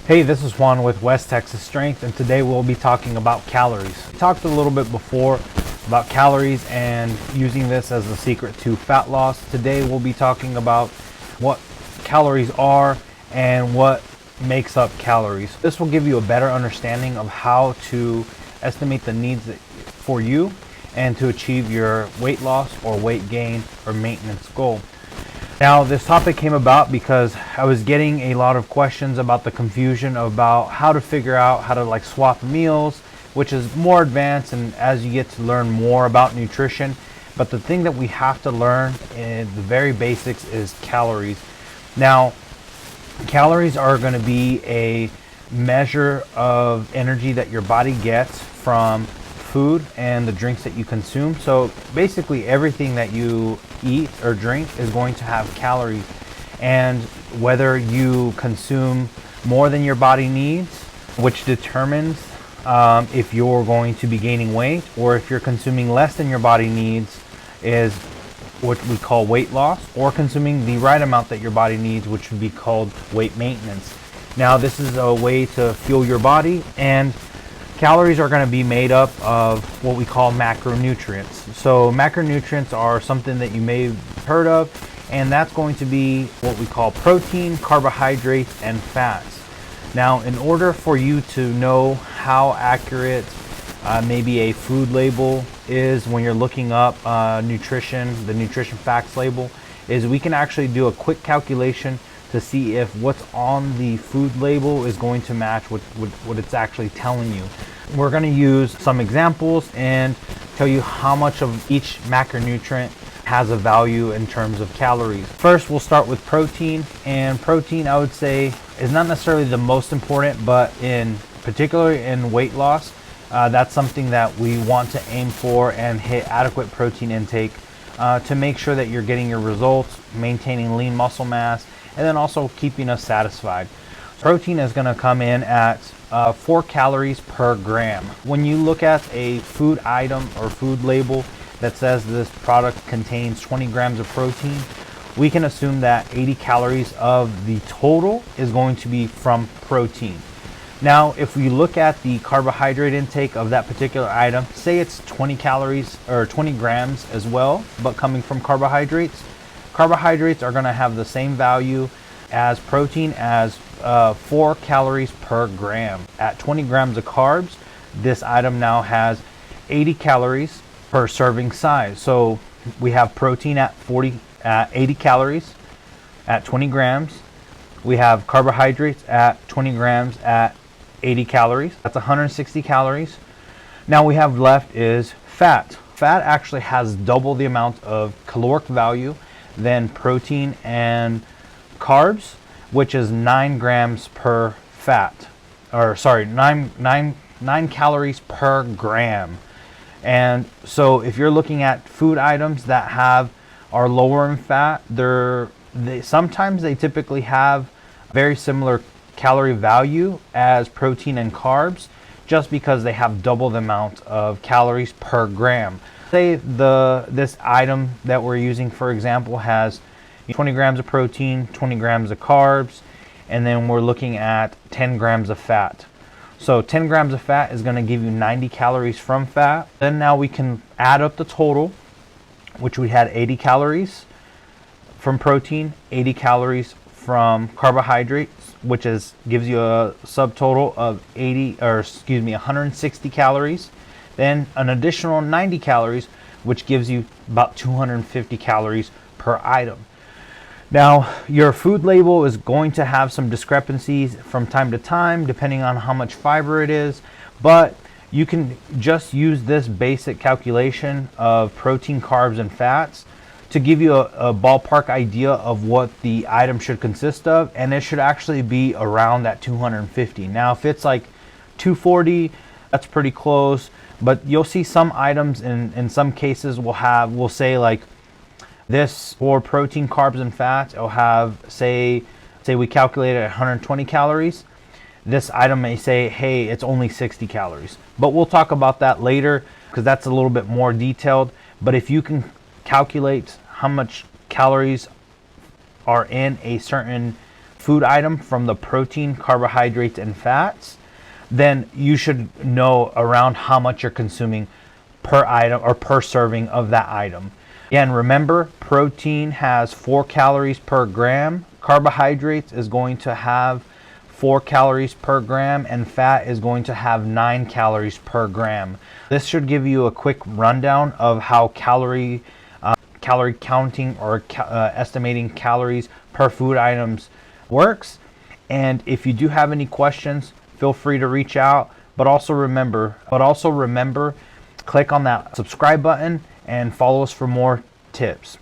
Hey, this is Juan with West Texas Strength, and today we'll be talking about calories. We talked a little bit before about calories and using this as the secret to fat loss. Today we'll be talking about what calories are and what makes up calories. This will give you a better understanding of how to estimate the needs for you and to achieve your weight loss or weight gain or maintenance goal. Now, this topic came about because I was getting a lot of questions about the confusion about how to figure out how to swap meals, which is more advanced and as you get to learn more about nutrition. But the thing that we have to learn in the very basics is calories. Now, calories are going to be a measure of energy that your body gets from food and the drinks that you consume. So basically everything that you eat or drink is going to have calories, and whether you consume more than your body needs, which determines if you're going to be gaining weight, or if you're consuming less than your body needs, is what we call weight loss, or consuming the right amount that your body needs, which would be called weight maintenance. Now, this is a way to fuel your body, and calories are going to be made up of what we call macronutrients. So macronutrients are something that you may have heard of, and that's going to be what we call protein, carbohydrates, and fats. Now, in order for you to know how accurate maybe a food label is when you're looking up nutrition, the nutrition facts label, is we can actually do a quick calculation to see if what's on the food label is going to match what it's actually telling you. We're going to use some examples and tell you how much of each macronutrient has a value in terms of calories. First, we'll start with protein, and protein, I would say, is not necessarily the most important, but in particularly in weight loss, that's something that we want to aim for and hit adequate protein intake to make sure that you're getting your results, maintaining lean muscle mass, and then also keeping us satisfied. Protein is going to come in at 4 calories per gram. When you look at a food item or food label that says this product contains 20 grams of protein, we can assume that 80 calories of the total is going to be from protein. Now, if we look at the carbohydrate intake of that particular item, say it's 20 calories or 20 grams as well, but coming from carbohydrates, carbohydrates are going to have the same value as protein as 4 calories per gram. At 20 grams of carbs, this item now has 80 calories per serving size. So we have protein at 80 calories at 20 grams. We have carbohydrates at 20 grams at 80 calories. That's 160 calories. Now we have left is fat. Fat actually has double the amount of caloric value than protein and carbs, which is 9 grams per fat, or sorry, 9 calories per gram. And so if you're looking at food items that are lower in fat, sometimes they typically have very similar calorie value as protein and carbs, just because they have double the amount of calories per gram. Say this item that we're using, for example, has 20 grams of protein, 20 grams of carbs, and then we're looking at 10 grams of fat. So 10 grams of fat is going to give you 90 calories from fat. Then now we can add up the total, which we had 80 calories from protein, 80 calories from carbohydrates, which gives you a subtotal of 160 calories. Then an additional 90 calories, which gives you about 250 calories per item. Now, your food label is going to have some discrepancies from time to time, depending on how much fiber it is, but you can just use this basic calculation of protein, carbs, and fats to give you a ballpark idea of what the item should consist of, and it should actually be around that 250. Now, if it's like 240, that's pretty close, but you'll see some items in some cases will say like this for protein, carbs, and fats, it'll have, say we calculated 120 calories. This item may say, hey, it's only 60 calories. But we'll talk about that later because that's a little bit more detailed. But if you can calculate how much calories are in a certain food item from the protein, carbohydrates, and fats, then you should know around how much you're consuming per item or per serving of that item. Again, remember, protein has 4 calories per gram, carbohydrates is going to have 4 calories per gram, and fat is going to have 9 calories per gram. This should give you a quick rundown of how calorie counting or estimating calories per food items works. And if you do have any questions, feel free to reach out. But also remember, click on that subscribe button and follow us for more tips.